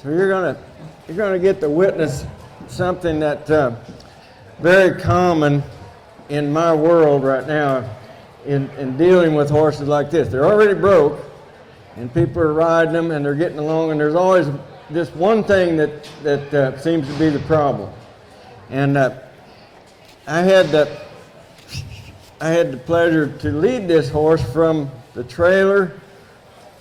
So you're gonna get to witness something that very common in my world right now in dealing with horses like this. They're already broke, and people are riding them, and they're getting along, and there's always just one thing that seems to be the problem. And I had the pleasure to lead this horse from the trailer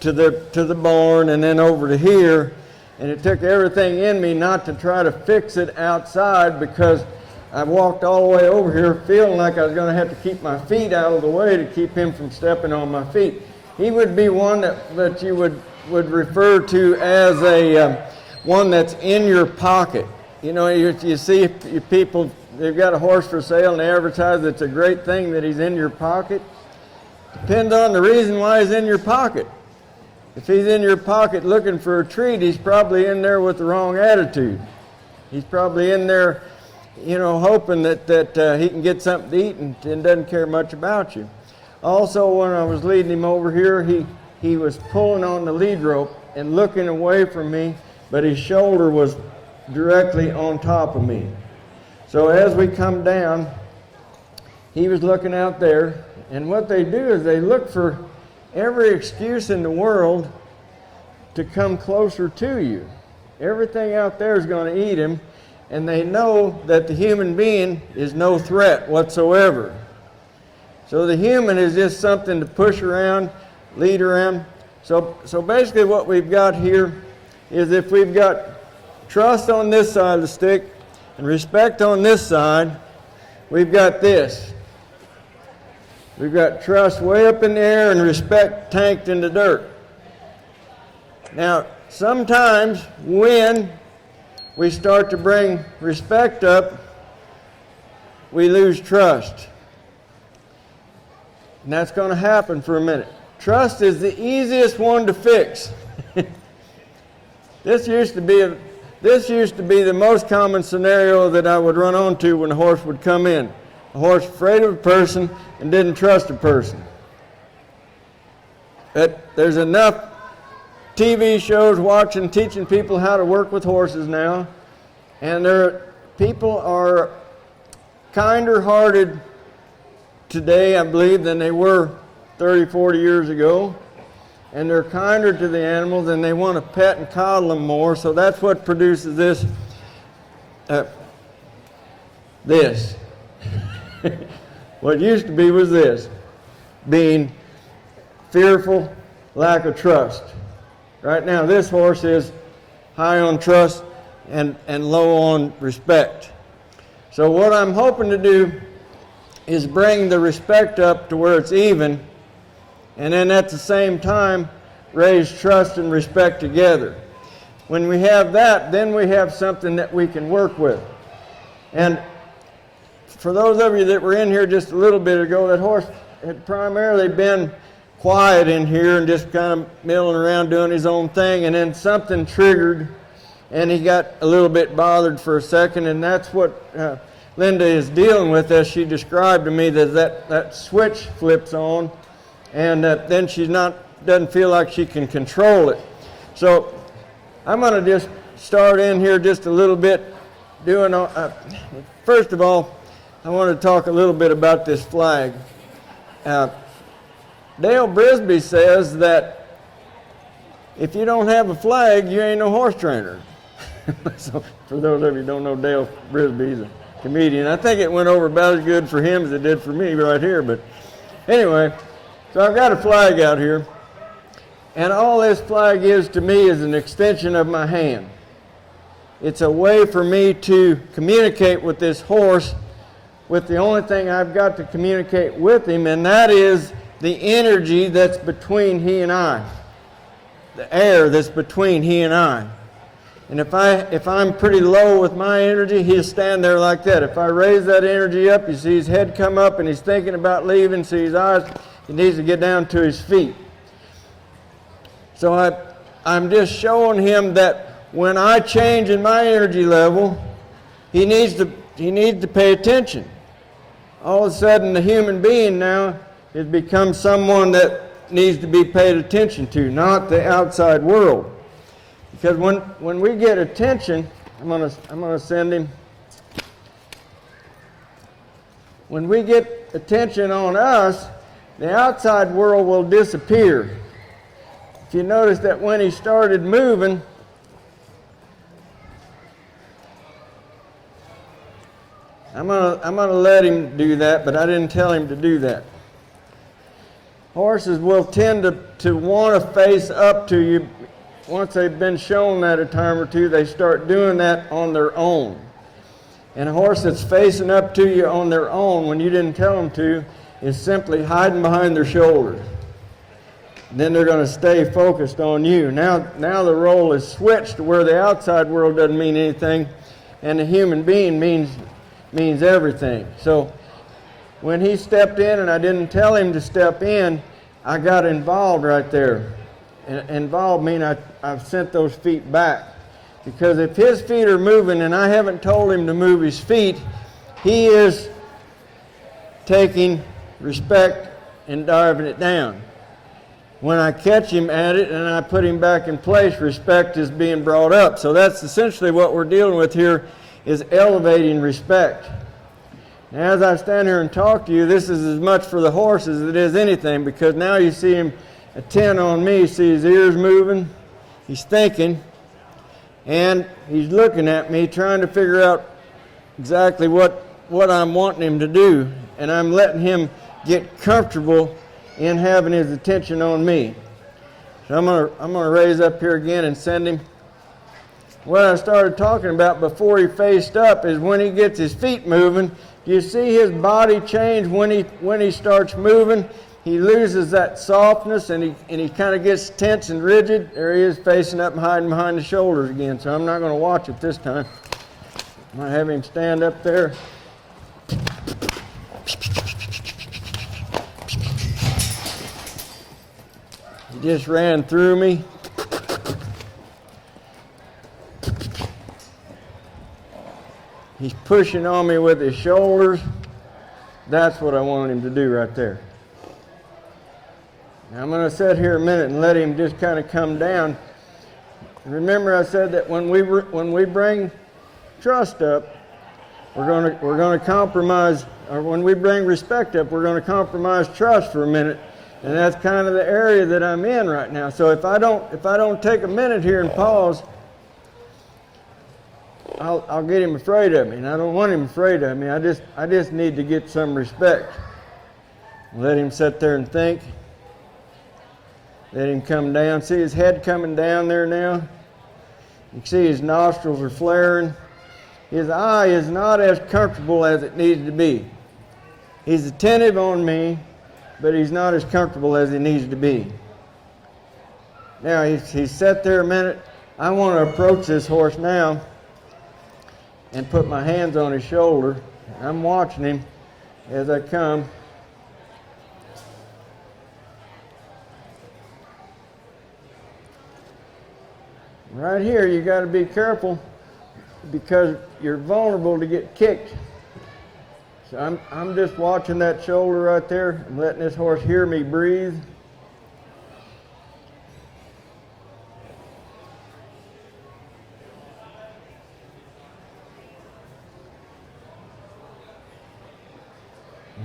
to the barn and then over to here, and it took everything in me not to try to fix it outside, because I walked all the way over here feeling like I was going to have to keep my feet out of the way to keep him from stepping on my feet. He would be one that you would refer to as a one that's in your pocket. You know, you see people, they've got a horse for sale and they advertise it's a great thing that he's in your pocket. Depends on the reason why he's in your pocket. If he's in your pocket looking for a treat, he's probably in there with the wrong attitude. He's probably in there, you know, hoping that he can get something to eat and doesn't care much about you. Also, when I was leading him over here, he was pulling on the lead rope and looking away from me, but his shoulder was directly on top of me. So as we come down, he was looking out there, and what they do is they look for every excuse in the world to come closer to you. Everything out there is going to eat him, and they know that the human being is no threat whatsoever. So the human is just something to push around, lead around. So basically what we've got here is, if we've got trust on this side of the stick and respect on this side, we've got this. We've got trust way up in the air and respect tanked in the dirt. Now, sometimes when we start to bring respect up, we lose trust. And that's going to happen for a minute. Trust is the easiest one to fix. This used to be the most common scenario that I would run onto when a horse would come in. A horse afraid of a person and didn't trust a person. But there's enough TV shows watching, teaching people how to work with horses now, and people are kinder-hearted today, I believe, than they were 30, 40 years ago, and they're kinder to the animals, and they want to pet and coddle them more. So that's what produces this. What used to be was this, being fearful, lack of trust. Right now, this horse is high on trust and low on respect. So what I'm hoping to do is bring the respect up to where it's even, and then at the same time raise trust and respect together. When we have that, then we have something that we can work with. And for those of you that were in here just a little bit ago, that horse had primarily been quiet in here and just kind of milling around doing his own thing, and then something triggered and he got a little bit bothered for a second, and that's what Linda is dealing with, as she described to me, that switch flips on, and then she doesn't feel like she can control it. So I'm going to just start in here just a little bit doing, first of all, I want to talk a little bit about this flag. Dale Brisby says that if you don't have a flag, you ain't no horse trainer. So for those of you who don't know Dale Brisby, he's a comedian. I think it went over about as good for him as it did for me right here. But anyway, so I've got a flag out here. And all this flag is to me is an extension of my hand. It's a way for me to communicate with this horse with the only thing I've got to communicate with him, and that is the energy that's between he and I. The air that's between he and I. And if I'm pretty low with my energy, he'll stand there like that. If I raise that energy up, you see his head come up and he's thinking about leaving, see his eyes, he needs to get down to his feet. So I'm just showing him that when I change in my energy level, he needs to pay attention. All of a sudden, the human being now has become someone that needs to be paid attention to, not the outside world. Because when we get attention, I'm gonna send him. When we get attention on us, the outside world will disappear. If you notice that when he started moving, I'm gonna let him do that, but I didn't tell him to do that. Horses will tend to want to face up to you. Once they've been shown that a time or two, they start doing that on their own. And a horse that's facing up to you on their own when you didn't tell them to is simply hiding behind their shoulders. Then they're going to stay focused on you. Now the role is switched to where the outside world doesn't mean anything and the human being means everything. So when he stepped in and I didn't tell him to step in, I got involved right there. And involved mean I've sent those feet back. Because if his feet are moving and I haven't told him to move his feet, he is taking respect and diving it down. When I catch him at it and I put him back in place, respect is being brought up. So that's essentially what we're dealing with here, is elevating respect. Now, as I stand here and talk to you, this is as much for the horse as it is anything, because now you see him attent on me, see his ears moving, he's thinking, and he's looking at me, trying to figure out exactly what I'm wanting him to do, and I'm letting him get comfortable in having his attention on me. So I'm gonna raise up here again and send him. What I started talking about before he faced up is when he gets his feet moving, you see his body change when he starts moving. He loses that softness and he kind of gets tense and rigid. There he is, facing up and hiding behind the shoulders again. So I'm not going to watch it this time. I'm going to have him stand up there. He just ran through me. He's pushing on me with his shoulders. That's what I wanted him to do right there. Now I'm going to sit here a minute and let him just kind of come down. Remember I said that when we bring trust up, we're going to compromise, or when we bring respect up, we're going to compromise trust for a minute. And that's kind of the area that I'm in right now. So if I don't take a minute here and pause, I'll get him afraid of me, and I don't want him afraid of me. I just need to get some respect. Let him sit there and think. Let him come down. See his head coming down there now? You can see his nostrils are flaring. His eye is not as comfortable as it needs to be. He's attentive on me, but he's not as comfortable as he needs to be. Now he's sat there a minute. I want to approach this horse now and put my hands on his shoulder. I'm watching him as I come. Right here, you got to be careful because you're vulnerable to get kicked. So I'm just watching that shoulder right there. I'm letting this horse hear me breathe.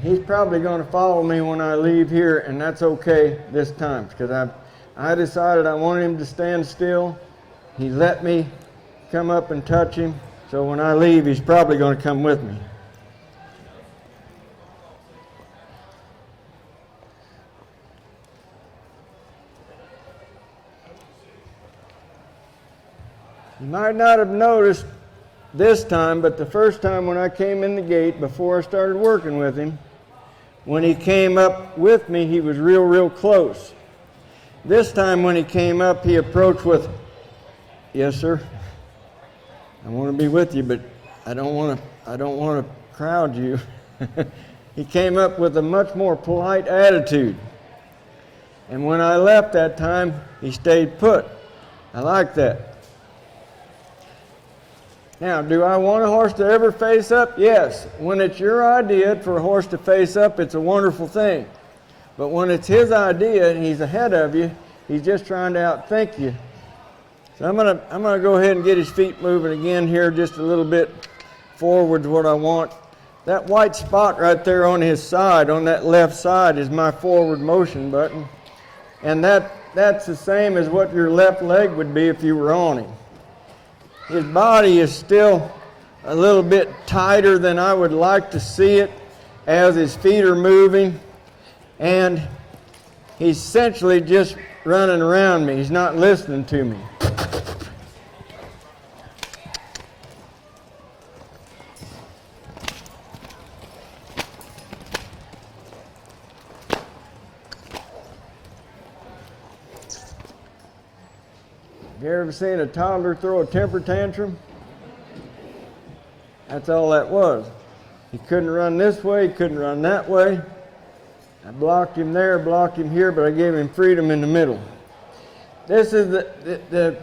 He's probably going to follow me when I leave here, and that's okay this time because I decided I wanted him to stand still. He let me come up and touch him, so when I leave, he's probably going to come with me. You might not have noticed this time, but the first time when I came in the gate, before I started working with him, when he came up with me, he was real close. This time when he came up, he approached with, "Yes, sir. I want to be with you, but I don't want to crowd you." He came up with a much more polite attitude. And when I left that time, he stayed put. I like that. Now, do I want a horse to ever face up? Yes. When it's your idea for a horse to face up, it's a wonderful thing. But when it's his idea and he's ahead of you, he's just trying to outthink you. So I'm gonna go ahead and get his feet moving again here, just a little bit forward what I want. That white spot right there on his side, on that left side, is my forward motion button. And that's the same as what your left leg would be if you were on him. His body is still a little bit tighter than I would like to see it as his feet are moving. And he's essentially just running around me. He's not listening to me. You ever seen a toddler throw a temper tantrum? That's all that was. He couldn't run this way, he couldn't run that way. I blocked him there, blocked him here, but I gave him freedom in the middle. This is the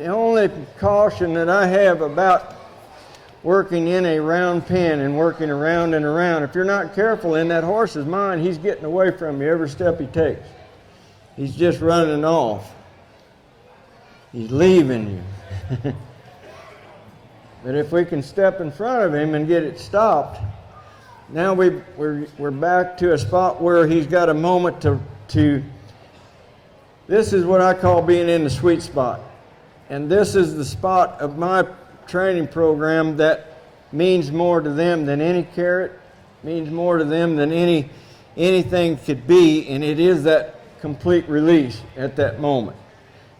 only caution that I have about working in a round pen and working around and around. If you're not careful in that horse's mind, he's getting away from you every step he takes. He's just running off. He's leaving you. But if we can step in front of him and get it stopped, now we're back to a spot where he's got a moment to. This is what I call being in the sweet spot. And this is the spot of my training program that means more to them than any carrot, means more to them than anything could be, and it is that complete release at that moment.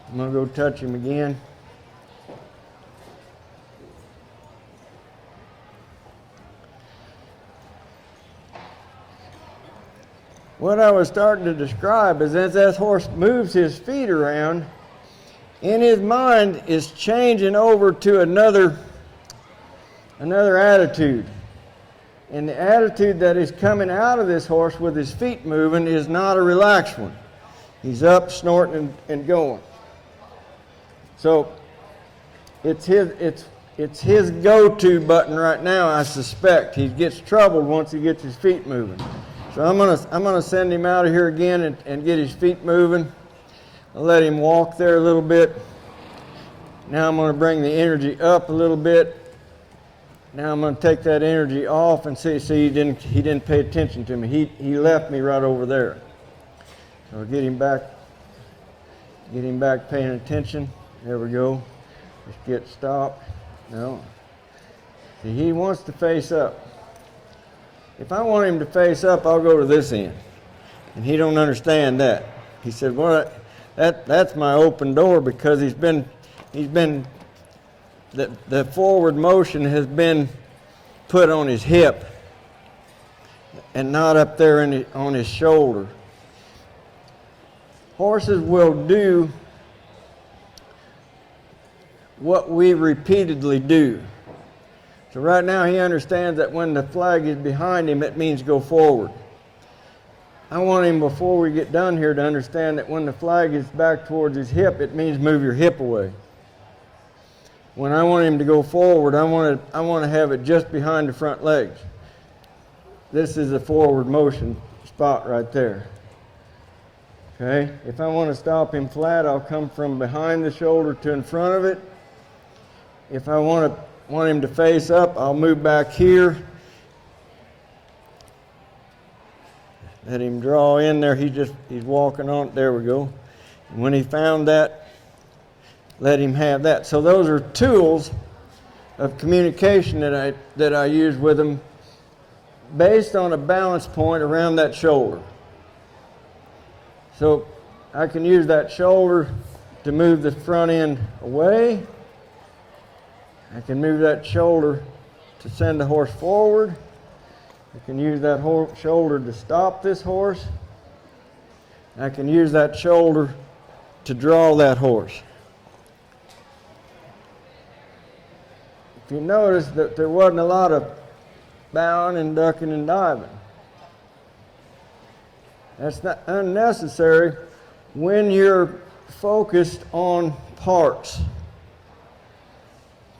I'm going to go touch him again. What I was starting to describe is as that horse moves his feet around, in his mind is changing over to another attitude. And the attitude that is coming out of this horse with his feet moving is not a relaxed one. He's up, snorting, and going. So it's his go-to button right now, I suspect. He gets troubled once he gets his feet moving. So I'm gonna send him out of here again and get his feet moving. I'll let him walk there a little bit. Now I'm gonna bring the energy up a little bit. Now I'm gonna take that energy off and see he didn't pay attention to me. He left me right over there. So I'll get him back paying attention. There we go. Just get stopped. No. See, he wants to face up. If I want him to face up, I'll go to this end. And he don't understand that. He said, well, that's my open door, because the forward motion has been put on his hip and not up there on his shoulder. Horses will do what we repeatedly do. So right now he understands that when the flag is behind him, it means go forward. I want him, before we get done here, to understand that when the flag is back towards his hip, it means move your hip away. When I want him to go forward, I want to have it just behind the front legs. This is a forward motion spot right there. Okay? If I want to stop him flat, I'll come from behind the shoulder to in front of it. If I want him to face up, I'll move back here. Let him draw in there. He's walking on. There we go. And when he found that, let him have that. So those are tools of communication that I use with him, based on a balance point around that shoulder. So I can use that shoulder to move the front end away. I can move that shoulder to send the horse forward. I can use that shoulder to stop this horse. I can use that shoulder to draw that horse. If you notice that there wasn't a lot of bowing and ducking and diving. That's not unnecessary when you're focused on parts.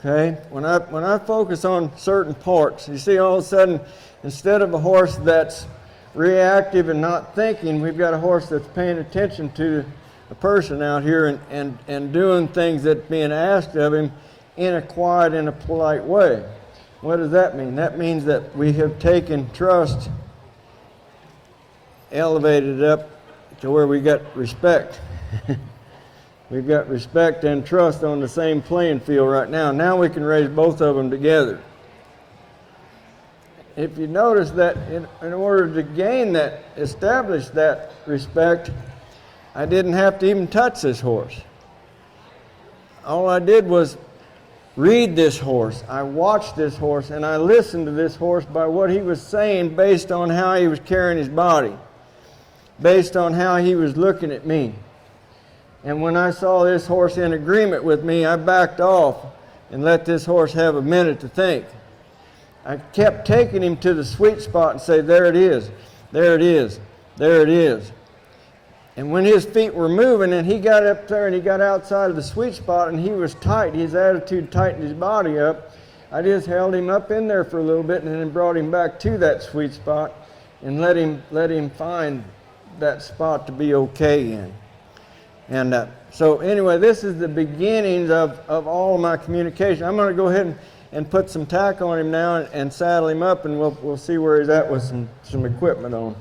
Okay? When I focus on certain parts, you see, all of a sudden, instead of a horse that's reactive and not thinking, we've got a horse that's paying attention to a person out here and doing things that's being asked of him in a quiet and a polite way. What does that mean? That means that we have taken trust, elevated it up to where we got respect. We've got respect and trust on the same playing field right now. Now we can raise both of them together. If you notice that in order to gain that, establish that respect, I didn't have to even touch this horse. All I did was read this horse. I watched this horse and I listened to this horse by what he was saying based on how he was carrying his body, based on how he was looking at me. And when I saw this horse in agreement with me, I backed off and let this horse have a minute to think. I kept taking him to the sweet spot and say, there it is, there it is, there it is. And when his feet were moving and he got up there and he got outside of the sweet spot and he was tight, his attitude tightened his body up, I just held him up in there for a little bit and then brought him back to that sweet spot and let him find that spot to be okay in. And so anyway, this is the beginnings of all of my communication. I'm going to go ahead and put some tack on him now and saddle him up, and we'll see where he's at with some equipment on.